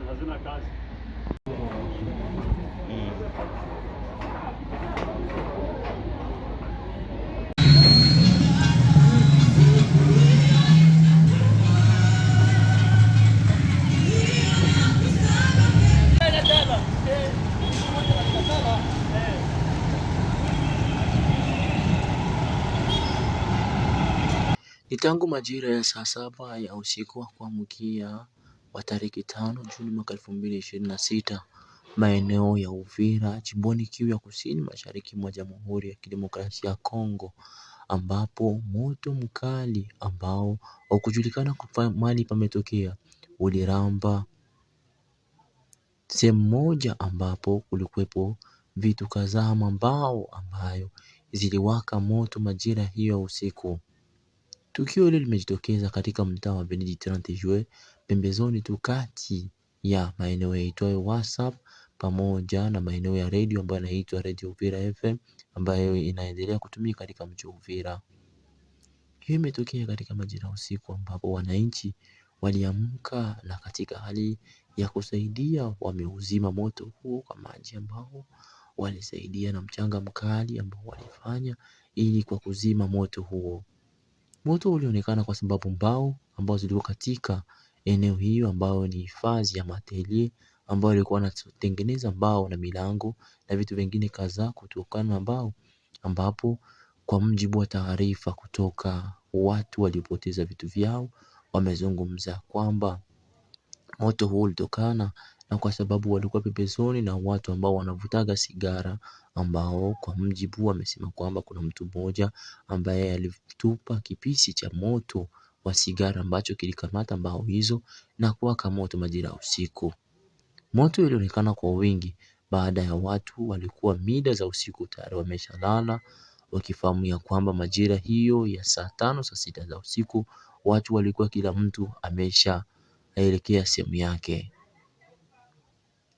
hazina kazi. Ni tangu majira ya saa 7 ya usiku wa kuamkia wa tarehe 5 Juni mwaka 2026 maeneo ya Uvira jimboni Kivu ya Kusini mashariki mwa Jamhuri ya Kidemokrasia ya Kongo, ambapo moto mkali ambao haukujulikana mahali pametokea uliramba sehemu moja ambapo kulikuwepo vitu kadhaa mbao ambayo ziliwaka moto majira hiyo ya usiku. Tukio hili limejitokeza katika mtaa wa Avenue du 30 Juin pembezoni tu kati ya maeneo yaitwayo WhatsApp pamoja na maeneo ya radio ambayo yanaitwa Radio Uvira FM ambayo inaendelea kutumika katika mji wa Uvira. Hii imetokea katika majira ya usiku ambapo wananchi waliamka na katika hali ya kusaidia wameuzima moto huo kwa maji ambao walisaidia na mchanga mkali ambao walifanya ili kwa kuzima moto huo. Moto ulionekana kwa sababu mbao ambao zilikuwa katika eneo hiyo ambao ni hifadhi ya matelie ambao walikuwa wanatengeneza mbao na milango na vitu vingine kadhaa kutokana na mbao, ambapo kwa mujibu wa taarifa kutoka watu waliopoteza vitu vyao wamezungumza kwamba moto huu ulitokana na kwa sababu walikuwa pembezoni na watu ambao wanavutaga sigara, ambao kwa mujibu wamesema kwamba kuna mtu mmoja ambaye alitupa kipisi cha moto wa sigara ambacho kilikamata mbao hizo na kuwaka moto majira ya usiku. Moto ulionekana kwa wingi baada ya watu walikuwa mida za usiku tayari wameshalala, wakifahamu ya kwamba majira hiyo ya saa 5 saa 6 za usiku watu walikuwa kila mtu ameshaelekea sehemu yake.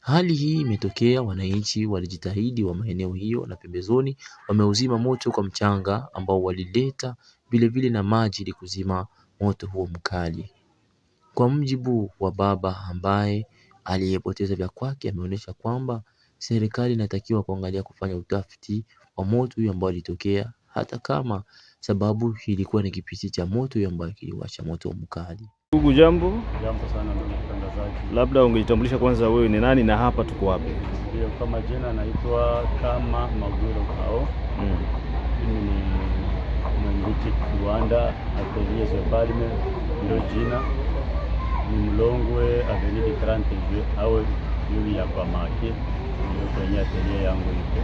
Hali hii imetokea, wananchi walijitahidi wa maeneo hiyo na pembezoni wameuzima moto kwa mchanga ambao walileta vilevile na maji ili kuzima moto huo mkali. Kwa mujibu wa baba ambaye aliyepoteza vya kwake, ameonyesha kwamba serikali inatakiwa kuangalia kufanya utafiti wa moto huo ambao ulitokea, hata kama sababu ilikuwa ni kipisi cha moto huo ambao kiliwasha moto mkali. Ndugu, jambo. Jambo sana ndugu mtangazaji. Labda ungejitambulisha kwanza, wewe ni nani na hapa tuko wapi? Ndio, kama jina naitwa kama Magwiro Kao. Mimi ni mwenyekiti Rwanda Atelier Zopalme, ndio jina. Ni Mlongwe Avenue du 30 Juin au yule ya kwa Maki, ndio kwenye atelier yangu iko.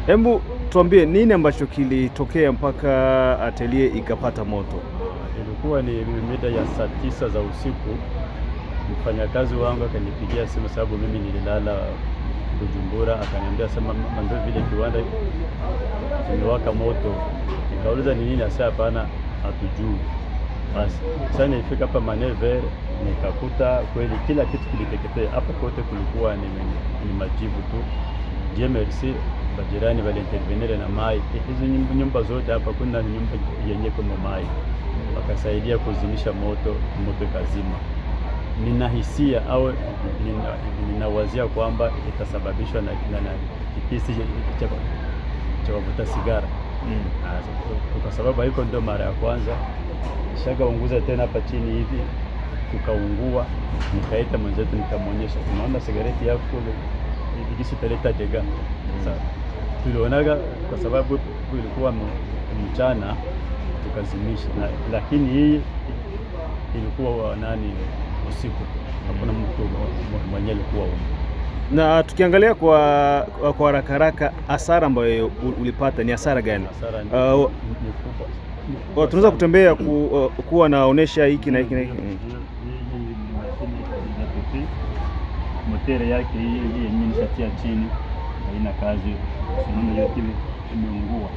Hebu tuambie nini ambacho kilitokea mpaka atelier ikapata moto? Ilikuwa ni mida ya saa 9 za usiku. Mfanyakazi wangu akanipigia simu sababu mimi nililala Bujumbura, akaniambia sema ndio vile kiwanda kimewaka moto. Nikauliza ni nini? Asa hapana, hatujui. Basi sasa nilifika hapa Manever, nikakuta kweli kila kitu kiliteketea. Hapa kote kulikuwa ni majivu tu. Je, merci bajirani wale intervenir na mai. Hizo nyumba zote hapa kuna nyumba yenye kuna mai. Wakasaidia kuzimisha moto kazima. Ninahisia au ninawazia kwamba itasababishwa na kipisi cha kuvuta sigara. Kwa sababu haiko ndio mara ya kwanza. Nishakaunguza tena hapa chini hivi tukaungua. Nikaita mwenzetu nikamwonyesha, unaona sigareti yako ikisi italeta dega. Sasa tulionaga kwa sababu ilikuwa mchana tukazimisha, lakini hii ilikuwa usiku, hakuna mtu mwenye alikuwa huko. Na tukiangalia kwa haraka haraka, hasara ambayo ulipata ni hasara gani? Hasara ni kubwa. Tunaweza kutembea kuwa naonesha hiki na hiki na hiki. Motere yake hii yenyewe nishatia chini, haina kazi. Sinaona yote imeungua.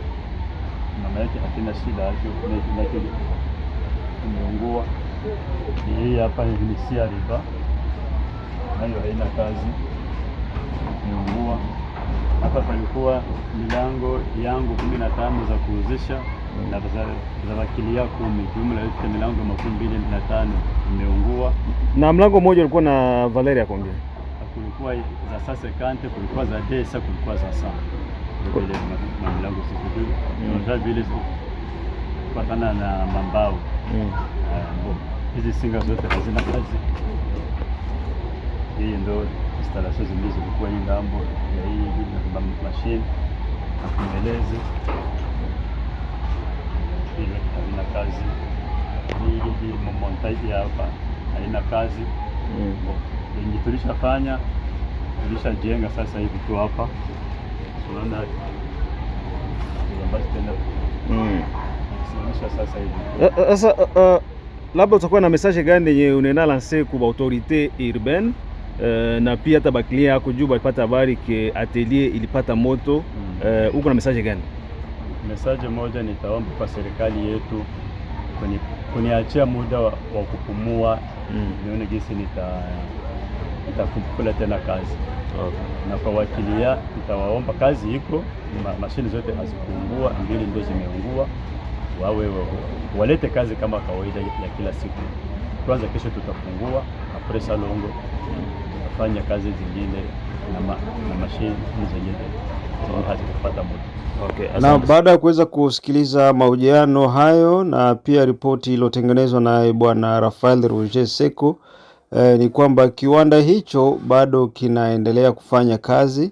Mama yake hakina shida hapo, lakini imeungua. Hii hapa ni siariba, nayo haina kazi, imeungua. Hapa palikuwa milango yangu 15 za kuuzisha na za wakilia 10. Jumla yote milango 25 imeungua. Na mlango mmoja ulikuwa na Valeria kuongea. Kulikuwa za sasa kante, kulikuwa za desa, kulikuwa za saa. Vile milango sikujui. Ndio vile kupatana na mambao. Hizi singa zote hazina kazi. Hii ndio installation zilizokuwa hii ngambo ya hii machine na kumeleze ile haina kazi. Hii montage hapa haina kazi. Ndio tulishafanya, tulishajenga sasa hivi tu hapa. Tunaona tena sasa hivi. Sasa labda utakuwa na message gani yenye unaenda lancer kwa autorité urbaine na pia hata baklia yako juu balipata habari ke atelier ilipata moto, uko na message gani? Message moja nitaomba kwa serikali yetu kuniachia muda wa kupumua, nione jinsi nitafukula tena kazi. Na kwa wakilia nitawaomba, kazi iko, mashine zote hazikuungua, 2 ndio zimeungua, walete kazi kama kawaida ya kila siku. Kwanza kesho tutafungua, après salongo tutafanya kazi zingine na mashine zingine hazikupata moto. Na baada ya kuweza kusikiliza mahojiano hayo na pia ripoti iliyotengenezwa na Bwana Rafael Roger Seko, ni kwamba kiwanda hicho bado kinaendelea kufanya kazi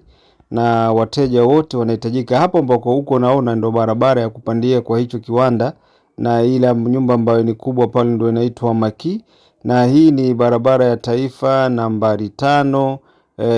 na wateja wote wanahitajika. Hapo ambako huko naona ndo barabara ya kupandia kwa hicho kiwanda, na ile nyumba ambayo ni kubwa pale ndio inaitwa Maki, na hii ni barabara ya taifa nambari 5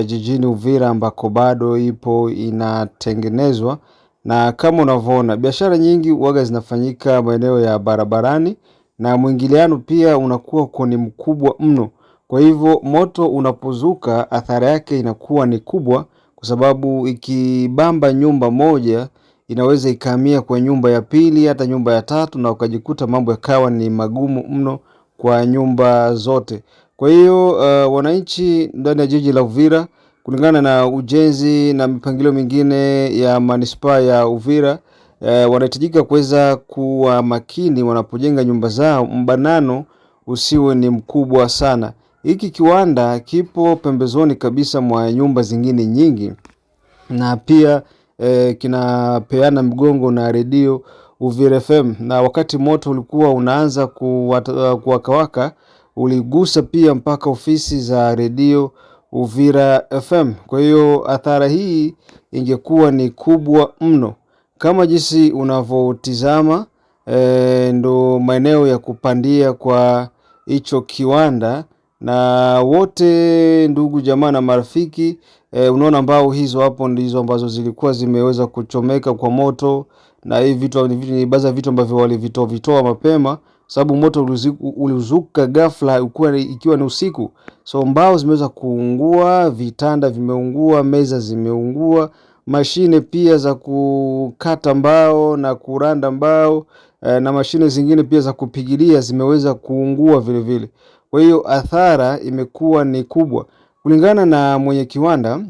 jijini Uvira ambako bado ipo inatengenezwa. Na kama unavyoona biashara nyingi waga zinafanyika maeneo ya barabarani, na mwingiliano pia unakuwa ni mkubwa mno. Kwa hivyo moto unapozuka athari yake inakuwa ni kubwa, kwa sababu ikibamba nyumba moja inaweza ikamia kwa nyumba ya pili, hata nyumba ya tatu, na ukajikuta mambo yakawa ni magumu mno kwa nyumba zote. Kwa hiyo wananchi ndani ya jiji la Uvira, kulingana na ujenzi na mipangilio mingine ya manispaa ya Uvira, wanahitajika kuweza kuwa makini wanapojenga nyumba zao, mbanano usiwe ni mkubwa sana. Hiki kiwanda kipo pembezoni kabisa mwa nyumba zingine nyingi, na pia kinapeana mgongo na redio Uvira FM, na wakati moto ulikuwa unaanza kuwakawaka uligusa pia mpaka ofisi za redio Uvira FM. Kwa hiyo athara hii ingekuwa ni kubwa mno. Kama jinsi unavyotizama, ndo maeneo ya kupandia kwa hicho kiwanda, na wote ndugu jamaa na marafiki, unaona mbao hizo hapo ndizo ambazo zilikuwa zimeweza kuchomeka kwa moto, na hivi vitu ambavyo walivitoa mapema, sababu moto ulizuka ghafla ikiwa ni usiku. So mbao zimeweza kuungua, vitanda vimeungua, meza zimeungua, mashine pia za kukata mbao na kuranda mbao, na mashine zingine pia za kupigilia zimeweza kuungua vile vile. Kwa hiyo athara imekuwa ni kubwa. Kulingana na mwenye kiwanda,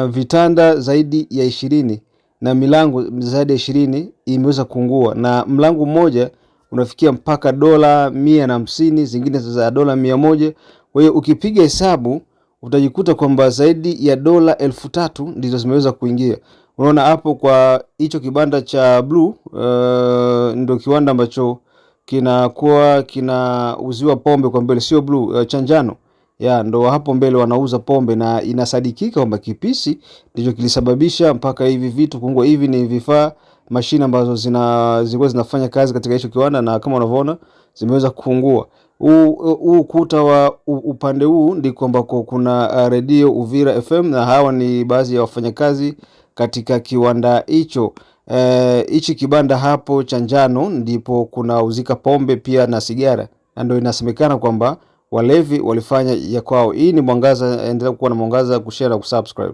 vitanda zaidi ya 20 na milango zaidi ya 20 imeweza kuungua, na mlango mmoja unafikia mpaka $150, zingine za $100. Kwa hiyo ukipiga hesabu utajikuta kwamba zaidi ya $3,000 ndizo zimeweza kuingia. Unaona hapo kwa hicho kibanda cha Blue, ndio kiwanda ambacho kinakuwa kinauziwa pombe kwa mbele, sio Blue, cha njano. Ndo hapo mbele wanauza pombe, na inasadikika kwamba kipisi ndicho kilisababisha mpaka hivi vitu kuungua. Hivi ni vifaa, mashine ambazo zilikuwa zinafanya kazi katika hicho kiwanda, na kama unavyoona zimeweza kuungua. Huu kuta wa upande huu ndiko ambako kuna redio Uvira FM, na hawa ni baadhi ya wafanyakazi katika kiwanda hicho. Hichi kibanda hapo cha njano ndipo kuna uzika pombe pia na sigara, na ndio inasemekana kwamba walevi walifanya ya kwao. Hii ni Mwangaza, endelea kuwa na Mwangaza, kushare na kusubscribe.